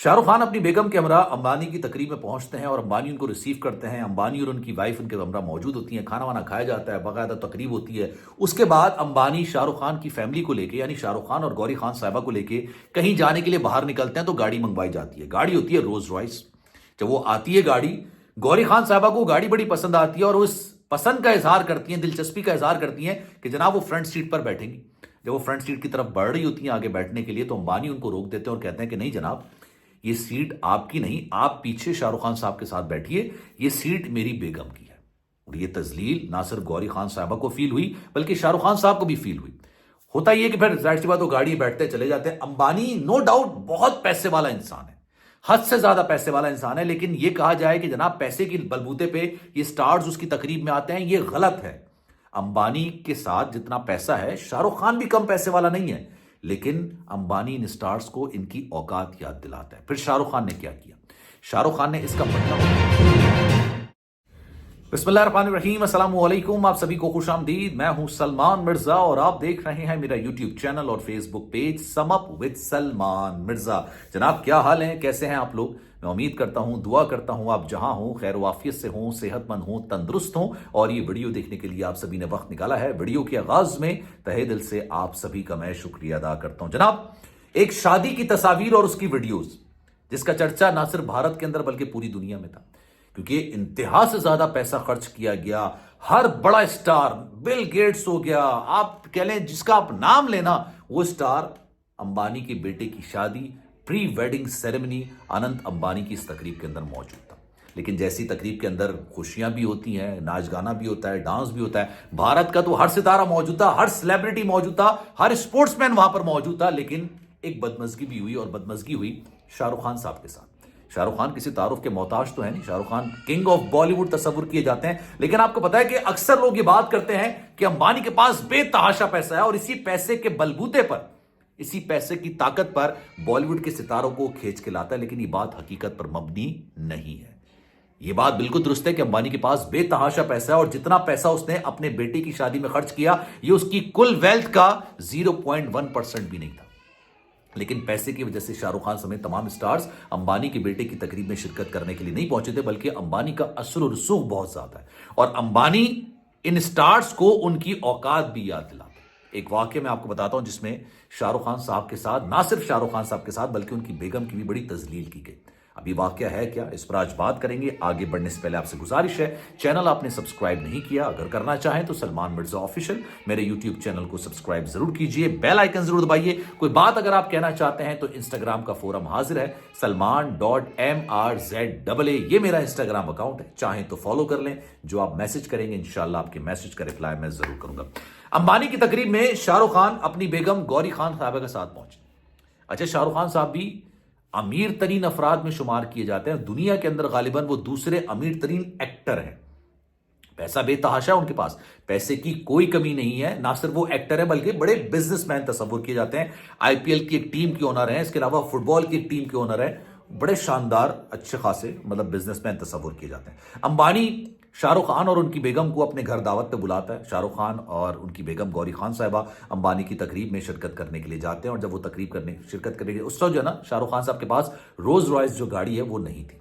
शाहरुख खान अपनी बेगम के हमरा अंबानी की तकरीब में पहुंचते हैं और अंबानी उनको रिसीव करते हैं। अंबानी और उनकी वाइफ उनके हमरा मौजूद होती हैं, खाना वाना खाया जाता है, बाकायदा तकरीब होती है। उसके बाद अंबानी शाहरुख खान की फैमिली को लेके, यानी शाहरुख खान और गौरी खान साहिबा को लेके कहीं जाने के लिए बाहर निकलते हैं तो गाड़ी मंगवाई जाती है। गाड़ी होती है रोज रॉयस। जब वो आती है गाड़ी, गौरी खान साहिबा को गाड़ी बड़ी पसंद आती है और उस पसंद का इजहार करती हैं, दिलचस्पी का इजहार करती हैं कि जनाब वो फ्रंट सीट पर बैठेंगी। जब वो फ्रंट सीट की तरफ बढ़ रही होती हैं आगे बैठने के लिए, तो अंबानी उनको रोक देते हैं और कहते हैं कि नहीं जनाब, ये सीट आपकी नहीं, आप पीछे शाहरुख खान साहब के साथ बैठिए, ये सीट मेरी बेगम की है। और ये तजलील ना सिर्फ गौरी खान साहबा को फील हुई बल्कि शाहरुख खान साहब को भी फील हुई। होता ही है कि फिर जाहिर सी बात वो गाड़ी बैठते चले जाते हैं। अंबानी नो डाउट बहुत पैसे वाला इंसान है, हद से ज्यादा पैसे वाला इंसान है, लेकिन यह कहा जाए कि जनाब पैसे की बलबूते पे ये स्टार्स उसकी तकरीब में आते हैं, ये गलत है। अंबानी के साथ जितना पैसा है, शाहरुख खान भी कम पैसे वाला नहीं है, लेकिन अंबानी इन स्टार्स को इनकी औकात याद दिलाता है। फिर शाहरुख खान ने क्या किया? शाहरुख खान ने इसका मतलब बिस्मिल्लाहिर्रहमानिर्रहीम, अस्सलाम वालेकुम, आप सभी को खुशामदीद। मैं हूं सलमान मिर्जा और आप देख रहे हैं मेरा यूट्यूब चैनल और Facebook page sum up with Salman Mirza. जनाब क्या हाल है, कैसे हैं आप लोग? मैं उम्मीद करता हूं, दुआ करता हूं आप जहां हो खैर वाफियत से हों, सेहतमंद हों, तंदुरुस्त हों। और ये वीडियो देखने के लिए आप सभी ने वक्त निकाला है। वीडियो के आगाज में तहे दिल से आप सभी का मैं शुक्रिया अदा करता हूं। जनाब, एक शादी की तस्वीर और उसकी वीडियोज जिसका चर्चा ना सिर्फ भारत के अंदर बल्कि पूरी दुनिया में था, क्योंकि इंतहा से ज्यादा पैसा खर्च किया गया। हर बड़ा स्टार, बिल गेट्स हो गया, आप कह लें जिसका आप नाम लेना, वो स्टार अंबानी के बेटे की शादी, pre wedding ceremony, Anant Ambani की इस तकरीब के अंदर मौजूद था। लेकिन जैसी तकरीब के अंदर खुशियां भी होती हैं, नाच गाना भी होता है, डांस भी होता है, भारत का तो हर सितारा मौजूद था, हर सेलिब्रिटी मौजूद था, हर स्पोर्ट्समैन वहां पर मौजूद था। लेकिन एक बदमजगी भी हुई, और बदमजगी हुई शाहरुख खान साहब के साथ। शाहरुख खान किसी तारुफ के मोहताज तो है नहीं, शाहरुख खान किंग ऑफ बॉलीवुड तस्वुर किए जाते हैं। लेकिन आपको पता है कि अक्सर लोग ये बात करते हैं कि अंबानी के पास बेतहाशा पैसा है और इसी पैसे के बलबूते पर, इसी पैसे की ताकत पर बॉलीवुड के सितारों को खींच के लाता है। लेकिन ये बात हकीकत पर मबनी नहीं है। ये बात बिल्कुल दुरुस्त है कि अंबानी के पास बेतहाशा पैसा है और जितना पैसा उसने अपने बेटे की शादी में खर्च किया, ये उसकी कुल वेल्थ का 0.1% भी नहीं था। लेकिन पैसे की वजह से शाहरुख खान समेत तमाम स्टार्स अंबानी के बेटे की तकरीब में शिरकत करने के लिए नहीं पहुंचे थे, बल्कि अंबानी का असर और रसूख बहुत ज्यादा है और अंबानी इन स्टार्स को उनकी औकात भी याद दिलाता है। एक वाक्य मैं आपको बताता हूं जिसमें शाहरुख खान साहब के साथ, ना सिर्फ शाहरुख खान साहब के साथ बल्कि उनकी बेगम की भी बड़ी तजलील की गई। अभी वाक्य है क्या, इस पर आज बात करेंगे। आगे बढ़ने से पहले आपसे गुजारिश है, चैनल आपने सब्सक्राइब नहीं किया, अगर करना चाहें तो सलमान मिर्जा ऑफिशियल मेरे यूट्यूब चैनल को सब्सक्राइब जरूर कीजिए, बेल आइकन जरूर दबाइए। कोई बात अगर आप कहना चाहते हैं तो इंस्टाग्राम का फोरम हाजिर है, salman.mrza, ये मेरा इंस्टाग्राम अकाउंट है, चाहें तो फॉलो कर लें। जो आप मैसेज करेंगे इंशाल्लाह आपके मैसेज का रिप्लाई मैं जरूर करूंगा। अंबानी की तकरीब में शाहरुख खान अपनी बेगम गौरी खान साहबा के साथ पहुंचे। अच्छा, शाहरुख खान साहब भी अमीर तरीन अफराद में शुमार किए जाते हैं दुनिया के अंदर, गालिबन वो दूसरे अमीर तरीन एक्टर हैं। पैसा बेतहाशा उनके पास, पैसे की कोई कमी नहीं है। ना सिर्फ वो एक्टर है बल्कि बड़े बिजनेसमैन तस्वुर किए जाते हैं। आईपीएल की एक टीम के ओनर हैं, इसके अलावा फुटबॉल की एक टीम के ओनर है। बड़े शानदार अच्छे खासे मतलब बिजनेसमैन तस्वुर किए जाते हैं। अंबानी शाहरुख खान और उनकी बेगम को अपने घर दावत पे बुलाता है। शाहरुख खान और उनकी बेगम गौरी खान साहिबा अंबानी की तकरीब में शिरकत करने के लिए जाते हैं और जब वो तकरीब करने शिरकत करेंगे उस वक्त जो है ना, शाहरुख खान साहब के पास रोज रॉयस जो गाड़ी है वो नहीं थी।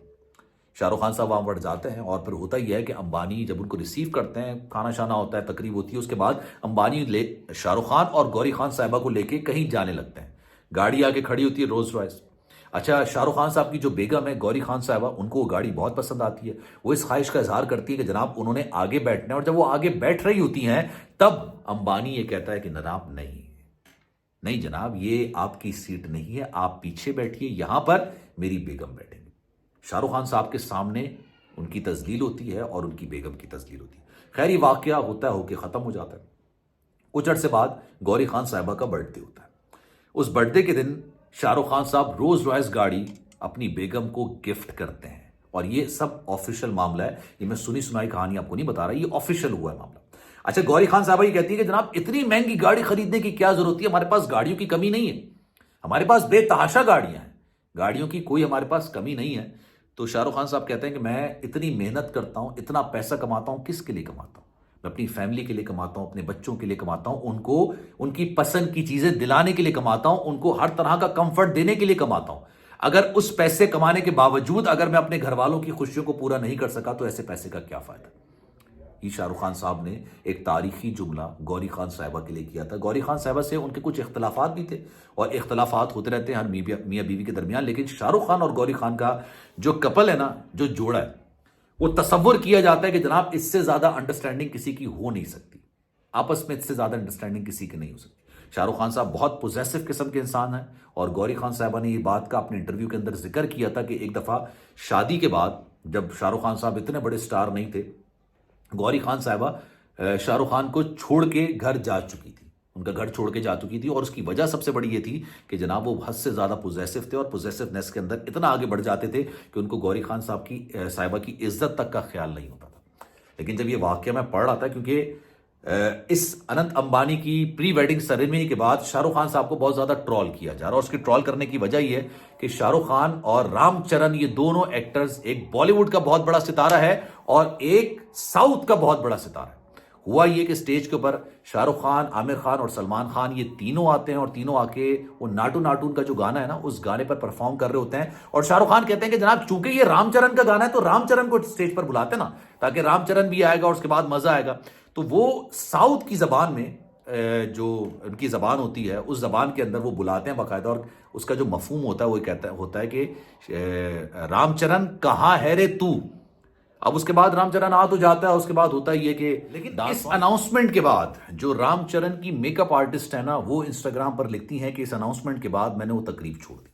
शाहरुख खान साहब वहां बढ़ जाते हैं और फिर होता ही है कि अंबानी जब उनको रिसीव करते हैं, खाना शाना होता है, तकरीब होती है, उसके बाद अंबानी शाहरुख खान और गौरी खान साहिबा को लेके कहीं जाने लगते हैं। गाड़ी आके खड़ी होती है रोज रॉयस। अच्छा, शाहरुख खान साहब की जो बेगम है गौरी खान साहिबा, उनको वो गाड़ी बहुत पसंद आती है। वो इस ख्वाहिश का इजहार करती है कि जनाब उन्होंने आगे बैठना है, और जब वो आगे बैठ रही होती हैं तब अंबानी ये कहता है कि जनाब नहीं, नहीं जनाब, ये आपकी सीट नहीं है, आप पीछे बैठिए, यहां पर मेरी बेगम बैठेंगे। शाहरुख खान साहब के सामने उनकी तजलील होती है और उनकी बेगम की तजलील होती है। खैर ये वाकया होता होकर खत्म हो जाता है। कुछ अर्से बाद गौरी खान साहिबा का बर्थडे होता है। उस बर्थडे के दिन शाहरुख खान साहब रोज रॉयस गाड़ी अपनी बेगम को गिफ्ट करते हैं और ये सब ऑफिशियल मामला है। ये मैं सुनी सुनाई कहानी आपको नहीं बता रहा, ये ऑफिशियल हुआ है मामला। अच्छा, गौरी खान साहबा ये कहती है कि जनाब इतनी महंगी गाड़ी खरीदने की क्या जरूरत है, हमारे पास गाड़ियों की कमी नहीं है, हमारे पास बेतहाशा गाड़ियां हैं, गाड़ियों की कोई हमारे पास कमी नहीं है। तो शाहरुख खान साहब कहते हैं कि मैं इतनी मेहनत करता हूं, इतना पैसा कमाता हूं, किसके लिए कमाता हूं? मैं अपनी फैमिली के लिए कमाता हूं, अपने बच्चों के लिए कमाता हूं, उनको उनकी पसंद की चीजें दिलाने के लिए कमाता हूं, उनको हर तरह का कंफर्ट देने के लिए कमाता हूं। अगर उस पैसे कमाने के बावजूद अगर मैं अपने घर वालों की खुशियों को पूरा नहीं कर सका तो ऐसे पैसे का क्या फायदा। ये शाहरुख खान साहब ने एक तारीखी जुमला गौरी खान साहिबा के लिए किया था। गौरी खान साहिबा से उनके कुछ इख्तलाफात भी थे और इख्तलाफात होते रहते हैं हर मियाँ बीवी के दरमियान, लेकिन शाहरुख खान और गौरी खान का जो कपल है ना, जो जोड़ा है, वो तसव्वुर किया जाता है कि जनाब इससे ज्यादा अंडरस्टैंडिंग किसी की हो नहीं सकती। आपस में इससे ज्यादा अंडरस्टैंडिंग किसी की नहीं हो सकती। शाहरुख खान साहब बहुत पोजेसिव किस्म के इंसान हैं और गौरी खान साहबा ने ये बात का अपने इंटरव्यू के अंदर जिक्र किया था कि एक दफा शादी के बाद जब शाहरुख खान साहब इतने बड़े स्टार नहीं थे, गौरी खान साहबा शाहरुख खान को छोड़ के घर जा चुकी थी, उनका घर छोड़ के जा चुकी थी और उसकी वजह सबसे बड़ी ये थी कि जनाब वो हद से ज्यादा पोजेसिव थे और पोजेसिवनेस के अंदर इतना आगे बढ़ जाते थे कि उनको गौरी खान साहब की साहिबा की इज्जत तक का ख्याल नहीं होता था। लेकिन जब ये वाकया मैं पढ़ रहा था, क्योंकि इस अनंत अंबानी की प्री वेडिंग सेरेमनी के बाद शाहरुख खान साहब को बहुत ज्यादा ट्रॉल किया जा रहा है और उसकी ट्रॉल करने की वजह यह है कि शाहरुख खान और रामचरण ये दोनों एक्टर्स, एक बॉलीवुड का बहुत बड़ा सितारा है और एक साउथ का बहुत बड़ा सितारा है। हुआ ये कि स्टेज के ऊपर शाहरुख खान, आमिर खान और सलमान खान ये तीनों आते हैं और तीनों आके वो नाटू नाटू का जो गाना है ना, उस गाने पर परफॉर्म कर रहे होते हैं और शाहरुख खान कहते हैं कि जनाब चूंकि ये रामचरण का गाना है तो रामचरण को स्टेज पर बुलाते ना, ताकि रामचरण भी आएगा और उसके बाद मजा आएगा। तो वो साउथ की जबान में जो उनकी जबान होती है उस जबान के अंदर वो बुलाते हैं बाकायदा और उसका जो मफहूम होता है वो कहता होता है कि रामचरण कहाँ है रे तू। अब उसके बाद रामचरण आ तो जाता है, उसके बाद होता है ये कि लेकिन इस अनाउंसमेंट के बाद जो रामचरण की मेकअप आर्टिस्ट है ना, वो इंस्टाग्राम पर लिखती हैं कि इस अनाउंसमेंट के बाद मैंने वो तकरीब छोड़ दी।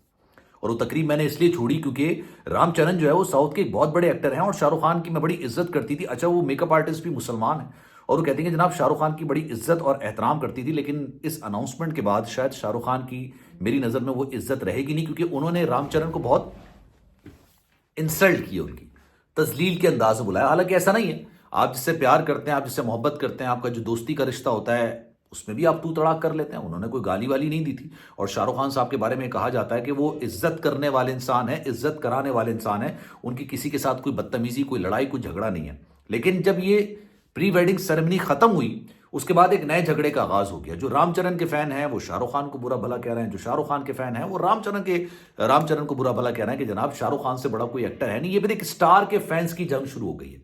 और वो तकरीब मैंने इसलिए छोड़ी क्योंकि रामचरण जो है वो साउथ के एक बहुत बड़े एक्टर हैं और शाहरुख खान की मैं बड़ी इज्जत करती थी। अच्छा, वो मेकअप आर्टिस्ट भी मुसलमान है और वो कहती हैं कि जनाब शाहरुख खान की बड़ी इज्जत और एहतराम करती थी, लेकिन इस अनाउंसमेंट के बाद शायद शाहरुख खान की मेरी नज़र में वो इज्जत रहेगी नहीं, क्योंकि उन्होंने रामचरण को बहुत इंसल्ट की, उनकी तजलील के अंदाज में बुलाया। हालांकि ऐसा नहीं है, आप जिससे प्यार करते हैं, आप जिससे मोहब्बत करते हैं, आपका जो दोस्ती का रिश्ता होता है उसमें भी आप तू तड़ाक कर लेते हैं। उन्होंने कोई गाली वाली नहीं दी थी और शाहरुख खान साहब के बारे में कहा जाता है कि वो इज्जत करने वाले इंसान है, इज्जत कराने वाले इंसान है। उनकी किसी के साथ कोई बदतमीजी, कोई लड़ाई, कोई झगड़ा नहीं है। लेकिन जब ये प्री वेडिंग सेरेमनी खत्म हुई उसके बाद एक नए झगड़े का आगाज हो गया। जो रामचरण के फैन हैं वो शाहरुख खान को बुरा भला कह रहे हैं, जो शाहरुख खान के फैन हैं वो रामचरण को बुरा भला कह रहे हैं कि जनाब शाहरुख खान से बड़ा कोई एक्टर है नहीं। ये भी एक स्टार के फैंस की जंग शुरू हो गई है।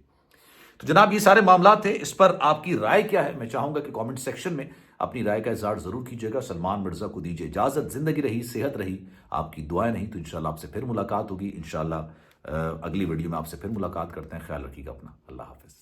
तो जनाब ये सारे मामला थे, इस पर आपकी राय क्या है? मैं चाहूंगा कि कमेंट सेक्शन में अपनी राय का इजहार जरूर कीजिएगा। सलमान मिर्जा को दीजिए इजाजत। जिंदगी रही, सेहत रही, आपकी दुआएं नहीं तो इंशाल्लाह आपसे फिर मुलाकात होगी। इंशाल्लाह अगली वीडियो में आपसे फिर मुलाकात करते हैं। ख्याल रखिएगा अपना। अल्लाह हाफिज।